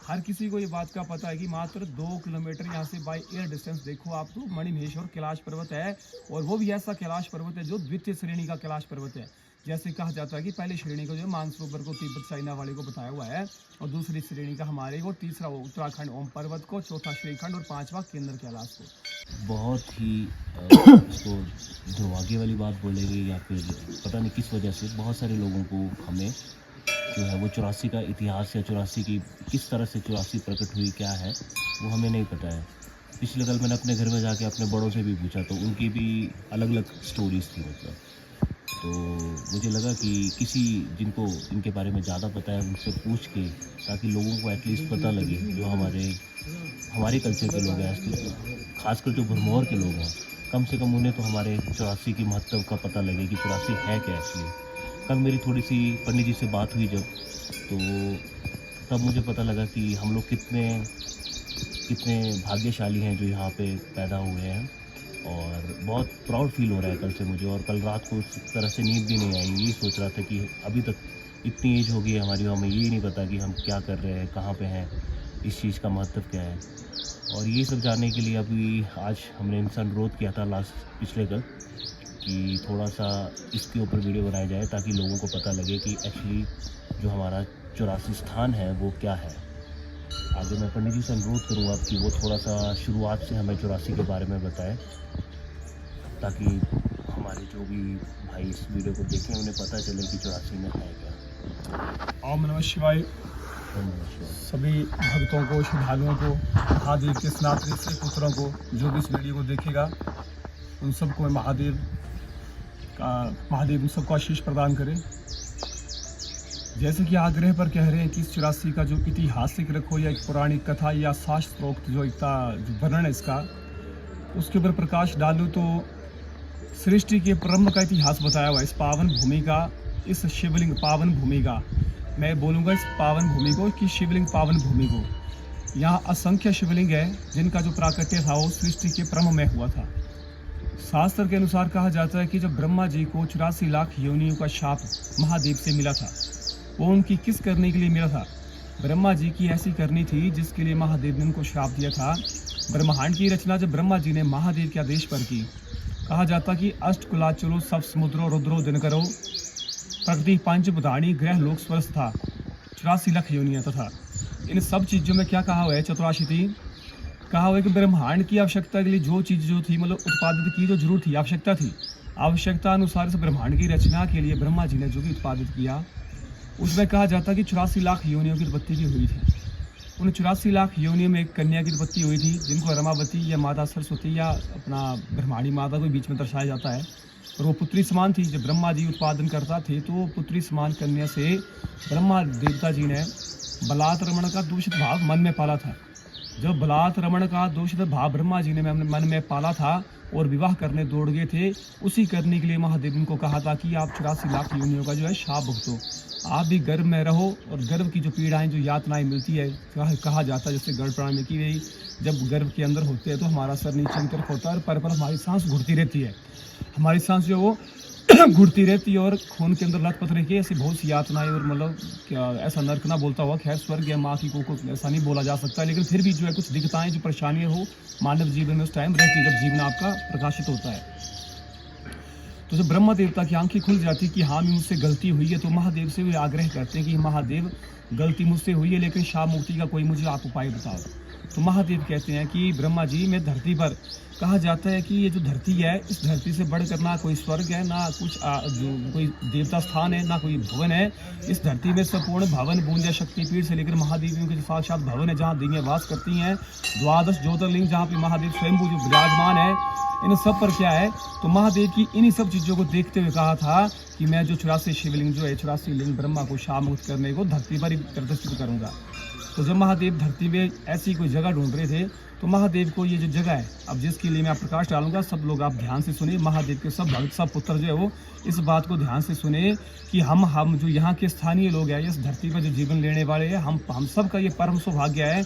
हर किसी को ये बात का पता है कि मात्र 2 किलोमीटर यहाँ से बाय एयर डिस्टेंस देखो आप तो मणिमहेश्वर कैलाश पर्वत है। और वो भी ऐसा कैलाश पर्वत है जो द्वितीय श्रेणी का कैलाश पर्वत है। जैसे कहा जाता है कि पहली श्रेणी को जो मानसरोवर को तिब्बत चाइना वाले को बताया हुआ है, और दूसरी श्रेणी का हमारे को, तीसरा उत्तराखंड ओम पर्वत को, चौथा श्रीखंड और पांचवा केंद्र कैलाश को। बहुत ही इसको दुर्भाग्य वाली बात बोलेंगे या फिर पता नहीं किस वजह से बहुत सारे लोगों को हमें जो है वो 84 का इतिहास या 84 की किस तरह से 84 प्रकट हुई क्या है वो हमें नहीं पता है। पिछले कल मैंने अपने घर में जाके अपने बड़ों से भी पूछा तो उनकी भी अलग अलग स्टोरीज थी मतलब। तो मुझे लगा कि किसी जिनको इनके बारे में ज़्यादा पता है उनसे पूछ के, ताकि लोगों को एटलीस्ट पता लगे जो हमारे कल्चर के लोग हैं, खासकर जो भरमौर के लोग हैं, कम से कम उन्हें तो हमारे 84 की महत्व का पता लगे कि 84 है क्या एक्चुअली। कल मेरी थोड़ी सी पंडित जी से बात हुई जब, तो तब मुझे पता लगा कि हम लोग कितने भाग्यशाली हैं जो यहाँ पे पैदा हुए हैं। और बहुत प्राउड फील हो रहा है कल से मुझे। और कल रात को उस तरह से नींद भी नहीं आई, यही सोच रहा था कि अभी तक इतनी एज हो गई है हमारी, हमें यही नहीं पता कि हम क्या कर रहे हैं, कहाँ पे हैं, इस चीज़ का महत्व क्या है। और ये सब जानने के लिए अभी आज हमने इनसे अनुरोध किया था पिछले कल कि थोड़ा सा इसके ऊपर वीडियो बनाया जाए ताकि लोगों को पता लगे कि एक्चुअली जो हमारा 84 स्थान है वो क्या है। आगे मैं पंडित जी से अनुरोध करूँगा कि वो थोड़ा सा शुरुआत से हमें 84 के बारे में बताएं, ताकि हमारे जो भी भाई इस वीडियो को देखें उन्हें पता चले कि 84 में है क्या। ओम नमः शिवाय। सभी भक्तों को, श्रद्धालुओं को, महादेव के सनातनी से पुत्रों को, जो भी इस वीडियो को देखेगा उन सबको मैं महादेव उन सबको आशीष प्रदान करे। जैसे कि आग्रह पर कह रहे हैं कि इस 84 का जो ऐतिहासिक रखो या एक पौराणिक कथा या शास्त्रोक्त जो वर्णन है इसका, उसके ऊपर प्रकाश डालूँ तो सृष्टि के प्रारंभ का इतिहास बताया हुआ इस पावन भूमि का, इस शिवलिंग पावन भूमि का। मैं बोलूँगा इस पावन भूमि को कि शिवलिंग पावन भूमि को। यहाँ असंख्य शिवलिंग है जिनका जो प्राकट्य था वो सृष्टि के प्रारंभ में हुआ था। शास्त्र के अनुसार कहा जाता है कि जब ब्रह्मा जी को 84 लाख योनियों का शाप महादेव से मिला था, वो उनकी किस करने के लिए मिला था? ब्रह्मा जी की ऐसी करनी थी जिसके लिए महादेव ने उनको श्राप दिया था। ब्रह्मांड की रचना जब ब्रह्मा जी ने महादेव के आदेश पर की, कहा जाता कि अष्ट कुलाचलो सब समुद्रो रुद्रो दिन करो प्रकृति पंच बुधानी ग्रह लोक स्वर्ष था 84 लाख योनियाँ तथा इन सब चीज़ों में क्या कहा हुआ है? चतुराशी थी। कहा हुआ है कि ब्रह्मांड की आवश्यकता के लिए जो चीज़ जो थी मतलब उत्पादित की जो जरूरत थी, आवश्यकता थी, आवश्यकता अनुसार इस ब्रह्मांड की रचना के लिए ब्रह्मा जी ने जो भी उत्पादित किया उसमें कहा जाता कि 84 लाख योनियों की उत्पत्ति भी हुई थी। उन 84 लाख योनियों में एक कन्या की उत्पत्ति हुई थी जिनको रमावती या माता सरस्वती या अपना ब्रह्माणी माता को बीच में दर्शाया जाता है। और वो पुत्री समान थी। जब ब्रह्मा जी उत्पादन करता थे तो पुत्री समान कन्या से ब्रह्मा देवता जी ने बलात् रमण का दूषित भाव मन में पाला था। जब बलात् रमण का दूषित भाव ब्रह्मा जी ने मन में पाला था और विवाह करने दौड़ गए थे, उसी करने के लिए महादेव ने कहा था कि आप 84 लाख योनियों का जो है शाप भुगतो, आप भी गर्भ में रहो। और गर्भ की जो पीड़ाएं जो यातनाएं मिलती है, कहा जाता है जैसे गर्भ प्राण में की गई, जब गर्भ के अंदर होते हैं तो हमारा सर नीचे की तरफ होता है और पर हमारी सांस घुटती रहती है, हमारी सांस जो वो घुटती रहती है और खून के अंदर लथपथ रहती है। ऐसी बहुत सी यातनाएं और मतलब क्या ऐसा नर्क ना बोलता हुआ, खैर स्वर्ग या माँ की को ऐसा नहीं बोला जा सकता, लेकिन फिर भी जो है कुछ दिक्कतें जो परेशानियाँ हो मानव जीवन में उस टाइम रहती है जब जीवन आपका प्रकाशित होता है। तो जब ब्रह्मा देवता की आंखें खुल जाती कि हाँ मुझसे गलती हुई है, तो महादेव से वे आग्रह करते हैं कि महादेव गलती मुझसे हुई है लेकिन शाप मुक्ति का कोई मुझे आप उपाय बताओ। तो महादेव कहते हैं कि ब्रह्मा जी मैं धरती पर, कहा जाता है कि ये जो धरती है इस धरती से बढ़कर ना कोई स्वर्ग है, ना कुछ जो कोई देवता स्थान है, ना कोई भवन है। इस धरती में संपूर्ण भवन बूंजा शक्तिपीठ से लेकर महादेवियों के जो साक्षात भवन है जहाँ देवियाँ वास करती हैं, 12 ज्योतिर्लिंग जहाँ पे महादेव स्वयंभू जो विराजमान है, इन सब पर क्या है? तो महादेव की इन्हीं सब चीज़ों को देखते हुए कहा था कि मैं जो 84 शिवलिंग जो है 84 लिंग ब्रह्मा को शाप मुक्त करने को धरती पर ही प्रदर्शित करूँगा। तो जब महादेव धरती में ऐसी कोई जगह ढूंढ रहे थे तो महादेव को ये जो जगह है, अब जिसके लिए मैं प्रकाश डालूंगा, सब लोग आप ध्यान से सुने, महादेव के सब भक्त सब पुत्र जो है वो इस बात को ध्यान से सुने कि हम जो यहाँ के स्थानीय लोग हैं, इस धरती पर जो जीवन लेने वाले हैं, हम सब का ये परम सौभाग्य है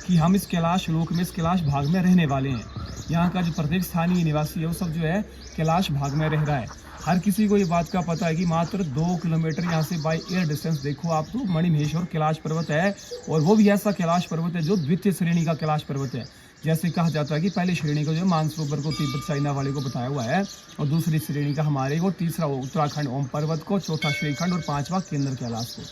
कि हम इस कैलाश लोक में, इस कैलाश भाग में रहने वाले हैं। यहाँ का जो प्रत्येक स्थानीय निवासी है वो सब जो है कैलाश भाग में रह रहा है। हर किसी को ये बात का पता है कि मात्र 2 किलोमीटर यहाँ से बाय एयर डिस्टेंस देखो आप तो मणिमहेश्वर कैलाश पर्वत है, और वो भी ऐसा कैलाश पर्वत है जो द्वितीय श्रेणी का कैलाश पर्वत है। जैसे कहा जाता है कि पहली श्रेणी को जो मानसरोवर को तिब्बत चाइना वाले को बताया हुआ है, और दूसरी श्रेणी का हमारे को, तीसरा उत्तराखंड ओम पर्वत को, चौथा श्रीखंड और पांचवा केंद्र कैलाश को।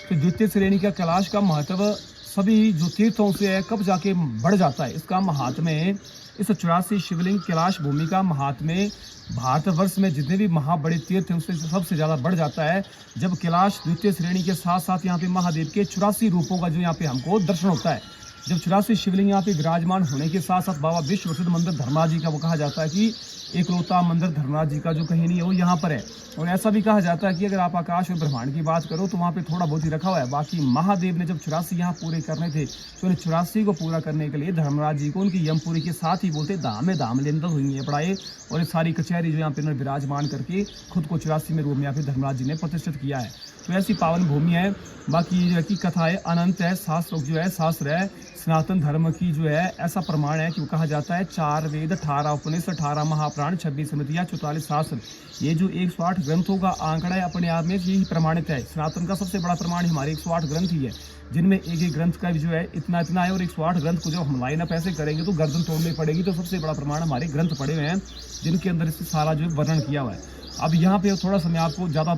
तो द्वितीय श्रेणी का कैलाश का महत्व सभी जो तीर्थों से है कब जाके बढ़ जाता है। इसका महात्म्य, इस 84 शिवलिंग कैलाश भूमि का महात्म्य भारतवर्ष में जितने भी बड़े तीर्थ हैं उससे सबसे ज़्यादा बढ़ जाता है जब कैलाश द्वितीय श्रेणी के साथ साथ यहाँ पे महादेव के 84 रूपों का जो यहाँ पे हमको दर्शन होता है। जब 84 शिवलिंग यहाँ पे विराजमान होने के साथ साथ बाबा विश्व प्रसिद्ध मंदिर धर्मराज जी का, वो कहा जाता है कि एकलौता मंदिर धर्मराज जी का जो कहीं नहीं है वो यहाँ पर है। और ऐसा भी कहा जाता है कि अगर आप आकाश और ब्रह्मांड की बात करो तो वहाँ पे थोड़ा बहुत ही रखा हुआ है। बाकी महादेव ने जब 84 यहाँ पूरे करने थे तो उन्हें 84 को पूरा करने के लिए धर्मराज जी को उनकी यमपुरी के साथ ही बोलते धाम में धाम लेंदर हुई है पढ़ाए, और ये सारी कचहरी जो यहाँ पे उन्होंने विराजमान करके खुद को 84 में रूप में यहाँ पे धर्मराज जी ने प्रतिष्ठित किया है। तो ऐसी पावन भूमि है। बाकी जो की कथा है अनंत है, शास्त्र जो है शास्त्र है सनातन धर्म की जो है ऐसा प्रमाण है कि वो कहा जाता है 4 वेद 18 उपनिषद 18 महाप्राण 26 स्मृतियाँ 44 शास्त्र, ये जो 108 ग्रंथों का आंकड़ा है अपने आप में यही प्रमाणित है। सनातन का सबसे बड़ा प्रमाण हमारे 108 ग्रंथ ही है, जिनमें एक एक ग्रंथ का जो है इतना है, और 108 ग्रंथ को जब हम लाइन अप ऐसे करेंगे तो गर्दन तोड़नी पड़ेगी। तो सबसे बड़ा प्रमाण हमारे ग्रंथ पड़े हुए हैं जिनके अंदर इससे सारा जो वर्णन किया हुआ है। अब यहाँ पे थोड़ा सा मैं आपको ज़्यादा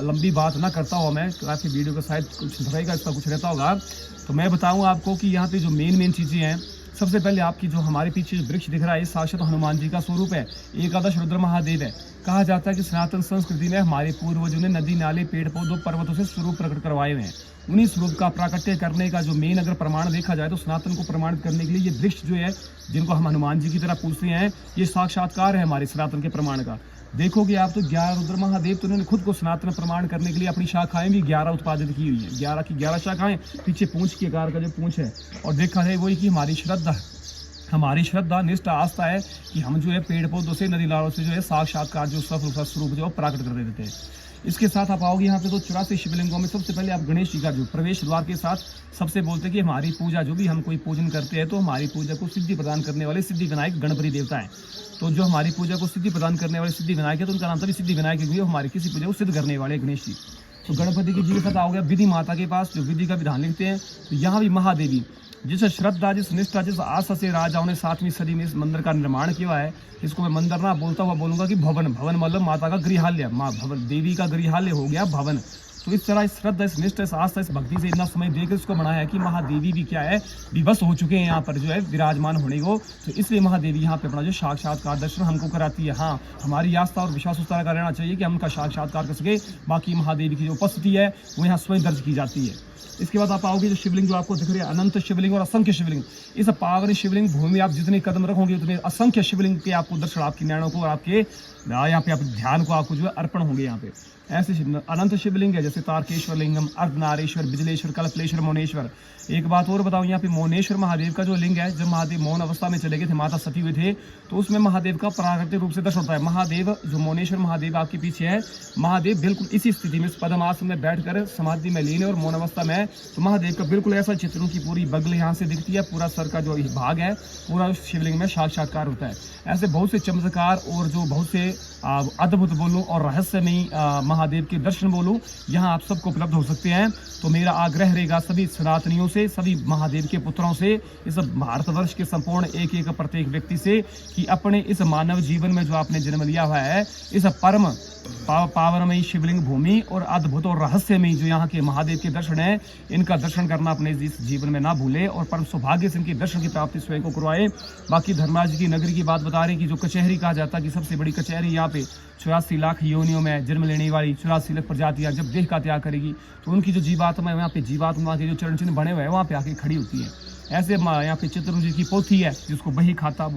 लंबी बात ना करता हूँ, मैं काफ़ी वीडियो का शायद कुछ रहेगा, इसका कुछ रहता होगा, तो मैं बताऊँ आपको कि यहाँ पे जो मेन चीज़ें हैं। सबसे पहले आपकी जो हमारे पीछे जो वृक्ष दिख रहा है साक्षात हनुमान जी का स्वरूप है, एकादश रुद्र महादेव है। कहा जाता है कि सनातन संस्कृति में हमारे पूर्वजों ने नदी नाले पेड़ पौधों पर्वतों से स्वरूप प्रकट करवाए हुए हैं। उन्हीं स्वरूप का प्राकट्य करने का जो मेन अगर प्रमाण देखा जाए तो सनातन को प्रमाणित करने के लिए ये वृक्ष जो है जिनको हम हनुमान जी की तरह पूछते हैं, ये साक्षात्कार है हमारे सनातन के प्रमाण का। देखोगे आप तो 11 रुद्र महादेव तो उन्होंने खुद को सनातन प्रमाण करने के लिए अपनी शाखाएं भी 11 उत्पादित की हुई है। 11 की 11 शाखाएं, पीछे पूंछ के आकार का जो पूंछ है, और देखा है वही कि हमारी श्रद्धा निष्ठा आस्था है कि हम जो है पेड़ पौधों से नदी नालों से जो है साक्षात्कार जो स्वरूप जो प्राकट कर देते हैं। इसके साथ आप आओगे यहाँ पे तो 84 शिवलिंगों में सबसे पहले आप गणेश जी का जो प्रवेश द्वार के साथ सबसे बोलते हैं कि हमारी पूजा जो भी हम कोई पूजन करते हैं तो हमारी पूजा को सिद्धि प्रदान करने वाले सिद्धि विनायक गणपति देवता है। तो जो हमारी पूजा को सिद्धि प्रदान करने वाले सिद्धि विनायक है तो उनका नाम तभी सिद्धि विनायक है, हमारी किसी पूजा को सिद्ध करने वाले गणेश जी। तो गणपति की जी के साथ आओगे विधि माता के पास जो विधि का विधान लिखते हैं। तो यहाँ भी महादेवी जिस श्रद्धा जिस निष्ठा जिस आशा से राजाओं ने 7वीं सदी में इस मंदिर का निर्माण किया है, इसको मैं मंदिर ना बोलता हुआ बोलूंगा कि भवन मतलब माता का गृहालय, माँ भवन देवी का गृहालय हो गया भवन। तो इस तरह इस श्रद्धा इस निष्ठा इस आस्था इस भक्ति से इतना समय देकर इसको बनाया है कि महादेवी भी क्या है विवश हो चुके हैं यहाँ पर जो है विराजमान होने को। तो इसलिए महादेवी यहाँ पे अपना जो साक्षात्कार दर्शन हमको कराती है। हाँ, हमारी आस्था और विश्वास उस तरह का रहना चाहिए कि हम उनका साक्षात्कार कर सके। बाकी महादेवी की जो उपस्थिति है वो यहाँ स्वयं दर्ज की जाती है। इसके बाद आप आओगे जो शिवलिंग जो आपको दिख रही है अनंत शिवलिंग और असंख्य शिवलिंग। इस पावन शिवलिंग भूमि में आप जितने कदम रखोगे उतने असंख्य शिवलिंग के आपको दर्शन आपकी नैनों को और आपके यहाँ पे आप ध्यान को आपको जो है अर्पण होंगे। यहाँ पे ऐसे अनंत शिवलिंग है जैसे तारकेश्वर लिंगम, अर्धनारेश्वर, बिजलेश्वर, कल्पलेश्वर, मौनेश्वर। एक बात और बताऊं, यहाँ पे मौनेश्वर महादेव का जो लिंग है, जब महादेव मौन अवस्था में चले गए थे, माता सती हुए थे, तो उसमें महादेव का प्राकृतिक रूप से दर्शन होता है। महादेव जो मौनेश्वर महादेव आपके पीछे है, महादेव बिल्कुल इसी स्थिति में पद्मासन में बैठकर समाधि में लीन और मौन अवस्था में है। तो महादेव का बिल्कुल ऐसा चित्र, उनकी पूरी बगल यहाँ से दिखती है, पूरा सर का जो भाग है पूरा शिवलिंग में साक्षात्कार होता है। ऐसे बहुत से चमत्कार और जो बहुत से अद्भुत बोलूं और रहस्यमयी महादेव के दर्शन बोलूं, यहाँ आप सबको उपलब्ध हो सकते हैं। तो मेरा आग्रह रहेगा सभी सनातनियों से, सभी महादेव के पुत्रों से, इस भारतवर्ष के संपूर्ण एक एक प्रत्येक व्यक्ति से कि अपने इस मानव जीवन में जो आपने जन्म लिया हुआ है, इस परम पावनमयी शिवलिंग भूमि और अद्भुत और रहस्यमयी जो यहाँ के महादेव के दर्शन है, इनका दर्शन करना अपने इस जीवन में ना भूले और परम सौभाग्य से इनके दर्शन की प्राप्ति स्वयं को करवाए। बाकी धर्मराज जी की नगरी की बात बता रहे हैं कि जो कचहरी कहा जाता है कि सबसे बड़ी कचहरी यहाँ पे 84 लाख योनियों में जन्म लेने वाली 84 लाख प्रजातियाँ जब देह का त्याग करेगी तो उनकी जो जीवात्मा है वहाँ पे जीवात्मा के जो चरण चिन्ह बने हुए हैं वहाँ पे आके खड़ी होती है। ऐसे यहाँ पे चित्रगुप्त जी की पोथी है जिसको बही खाता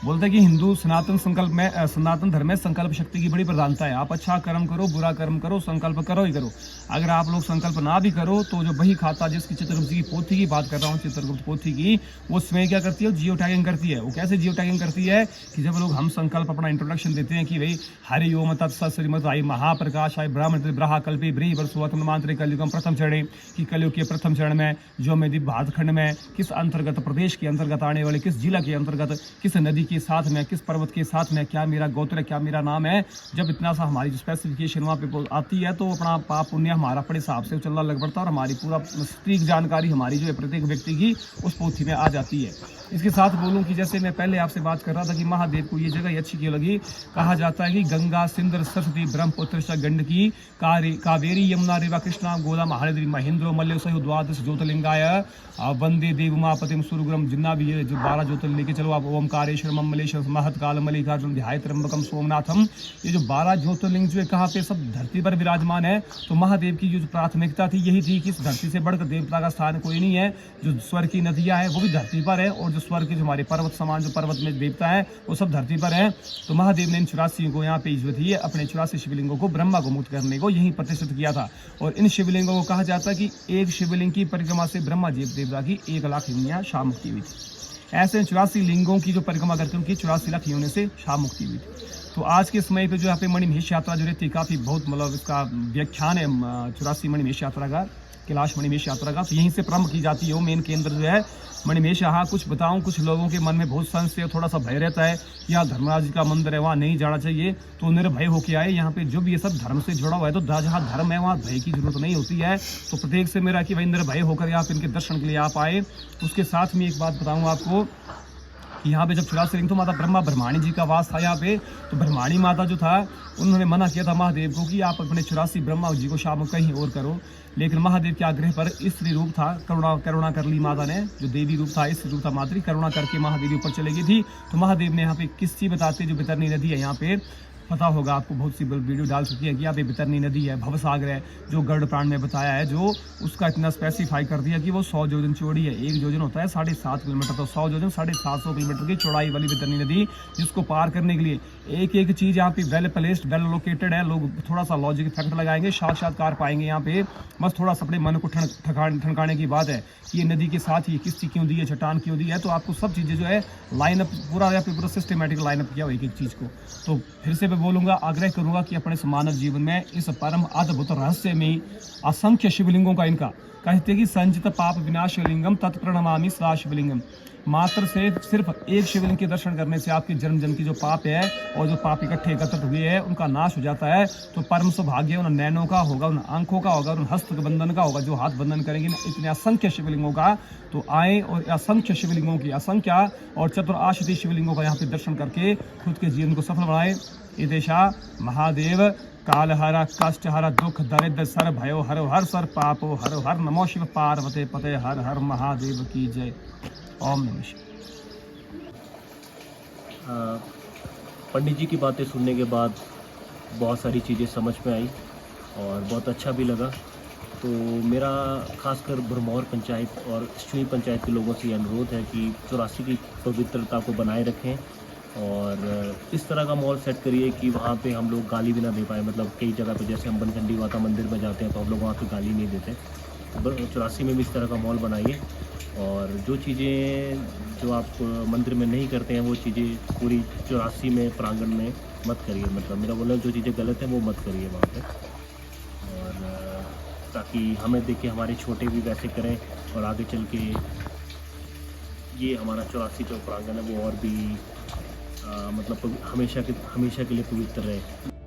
बोलते हैं कि हिंदू सनातन संकल्प में सनातन धर्म में संकल्प शक्ति की बड़ी प्रधानता है। आप अच्छा कर्म करो, बुरा कर्म करो, संकल्प करो ही करो। अगर आप लोग संकल्प ना भी करो तो जो बही खाता जिसकी चित्रगुप्त की पोथी की बात कर रहा हूँ, चित्रगुप्त पोथी की, वो स्वयं क्या करती है, जियो टैगिंग करती है। वो कैसे जियो टैगिंग करती है कि जब लोग हम संकल्प अपना इंट्रोडक्शन देते हैं कि भाई हरि ओम तत्सत श्रीमद् महाप्रकाश आय ब्राह्मण ब्रहा कल्पे ब्री वर्षोत्तम मांत्रे कलयुगम प्रथम चरण, कि कलयुग के प्रथम चरण में जो में भारतखंड में किस अंतर्गत प्रदेश के अंतर्गत आने वाले किस जिला के अंतर्गत किस नदी के साथ में, किस पर्वत के साथ में, क्या मेरा गोत्र है, क्या मेरा नाम है। जब इतना सा हमारी जो स्पेसिफिकेशन वहाँ पे आती है तो अपना पाप पुण्य हमारा अपने हिसाब से चलना लग पड़ता है और हमारी पूरा सटीक जानकारी हमारी जो है प्रत्येक व्यक्ति की उस पोथी में आ जाती है। इसके साथ बोलूं कि जैसे मैं पहले आपसे बात कर रहा था कि महादेव को ये जगह अच्छी क्यों लगी। कहा जाता है कि गंगा सिंधु सरस्वती ब्रह्मपुत्र गंडकी कावेरी यमुना रेवा कृष्णा गोदा महानदी महेंद्रो मल्ल सह द्वादश ज्योतिर्लिंगाय वंदे देव उमापतिम सुरग्रम। जितना भी ये जो 12 ज्योतिर्लिंग लेके चलो आप, ओमकारेश्वर ममलेश्वर महत्काल मल्लिकार्जुन ध्याय त्र्यंबकम सोमनाथम। ये जो 12 ज्योतिर्लिंग जो है कहाँ पे, सब धरती पर विराजमान है। तो महादेव की जो प्राथमिकता थी यही थी कि इस धरती से बढ़कर देवता का स्थान कोई नहीं है। जो स्वर्ग की नदियाँ हैं वो भी धरती पर है और जो स्वर्ग के जो हमारे पर्वत समान जो पर्वत में देवता है वो सब धरती पर है। तो महादेव ने इन 84 को यहाँ पे जो थी अपने 84 शिवलिंगों को ब्रह्मा को मुक्त करने को यहीं प्रतिष्ठित किया था। और इन शिवलिंगों को कहा जाता है कि एक शिवलिंग की परिक्रमा से ब्रह्मा जी देवता की 1 लाख योनियां शाम मुक्ति हुई थी। ऐसे 84 लिंगों की जो परिक्रमा करके उनकी 84 लाख योनियों से शाम मुक्ति हुई थी। तो आज के समय पे जो यहाँ पे मणिमहेश यात्रा जो रहती है काफ़ी बहुत मतलब इसका व्याख्यान है 84 मणिमहेश यात्रा का, कैलाश मणिमहेश यात्रा का। तो यहीं से प्रारंभ की जाती है। वो मेन केंद्र जो है मणिमहेश। यहाँ कुछ बताऊं, कुछ लोगों के मन में बहुत संशय थोड़ा सा भय रहता है कि यहाँ धर्मराज जी का मंदिर है वहाँ नहीं जाना चाहिए। तो निर्भय होके आए यहाँ पे। जो भी ये सब धर्म से जुड़ा हुआ है तो जहाँ धर्म है वहाँ भय की जरूरत नहीं होती है। तो प्रत्येक से मेरा कि भाई निर्भय होकर यहाँ पे इनके दर्शन के लिए आप आए। उसके साथ में एक बात बताऊँ आपको कि यहाँ पे जब 84 लिंग तो माता ब्रह्मा ब्रह्माणी जी का वास था यहाँ पे। तो ब्रह्माणी माता जो था उन्होंने मना किया था महादेव को कि आप अपने 84 ब्रह्मा जी को शाम कहीं और करो। लेकिन महादेव के आग्रह पर स्त्री रूप था, करुणा कर ली माता ने। जो देवी रूप था स्त्री रूप था मातृ, करुणा करके महादेवी ऊपर चले गई थी। तो महादेव ने यहाँ पे किस्सी बताते जो बैतरणी नदी है यहाँ पे पता होगा आपको, बहुत सी वीडियो डाल चुकी है कि यहाँ पे बैतरणी नदी है, भवसागर है, जो गरुड़ पुराण में बताया है। जो उसका इतना स्पेसिफाई कर दिया कि वो 100 योजन चौड़ी है। 1 योजन होता है 7.5 किलोमीटर। तो 100 योजन 750 किलोमीटर की चौड़ाई वाली बैतरणी नदी, जिसको पार करने के लिए एक चीज़ यहाँ पे वेल प्लेस्ड, वेल लोकेटेड है। लोग थोड़ा सा लॉजिक फैक्टर लगाएंगे, साक्षात्कार पाएंगे यहाँ पे। बस थोड़ा सा अपने मन को ठनकाने की बात है कि ये नदी के साथ ही किस्ती क्यों दी है, चट्टान क्यों दी है। तो आपको सब चीज़ें जो है लाइनअप पूरा या पूरा सिस्टमेटिक लाइनअप किया हो एक चीज़ को। तो फिर से मैं बोलूँगा, आग्रह करूँगा कि अपने मानव जीवन में इस परम अद्भुत रहस्य में असंख्य शिवलिंगों का इनका कहते कि संचित पाप विनाश शिवलिंगम तत्प्रणमामि सदा शिवलिंगम। मात्र से सिर्फ एक शिवलिंग के दर्शन करने से आपके जन्म जन्म की जो पाप है और जो पाप इकट्ठे एकत्रित हुए हैं उनका नाश हो जाता है। तो परम सौभाग्य उन नैनों का होगा, उन आंखों का होगा, उन हस्त बंधन का होगा, जो हाथ बंधन करेंगे इतने असंख्य शिवलिंगों का। तो आए और असंख्य शिवलिंगों की असंख्य और चतुराशीति शिवलिंगों का यहाँ पे दर्शन करके खुद के जीवन को सफल बनाए। ईदेशा महादेव काल हर कष्ट हर दुख दरिद्र सर भयो हर हर सर पापो हर हर नमो शिव पार्वते पते हर हर महादेव की जय। ओम नमः शिवाय। पंडित जी की बातें सुनने के बाद बहुत सारी चीज़ें समझ में आई और बहुत अच्छा भी लगा। तो मेरा खासकर भरमौर पंचायत और स्टूई पंचायत के लोगों से अनुरोध है कि 84 की पवित्रता को बनाए रखें और इस तरह का माहौल सेट करिए कि वहाँ पे हम लोग गाली भी ना दे पाए। मतलब कई जगह पे जैसे हम बनखंडी माता मंदिर में जाते हैं तो हम लोग वहाँ पे गाली नहीं देते। तो 84 में भी इस तरह का माहौल बनाइए और जो चीज़ें जो आप मंदिर में नहीं करते हैं वो चीज़ें पूरी 84 में प्रांगण में मत करिए। मतलब मेरा बोलना जो चीज़ें गलत हैं वो मत करिए वहाँ पे। और ताकि हमें देख के हमारे छोटे भी वैसे करें और आगे चल के ये हमारा 84 जो प्रांगण है वो और भी मतलब हमेशा के लिए पवित्र रहे।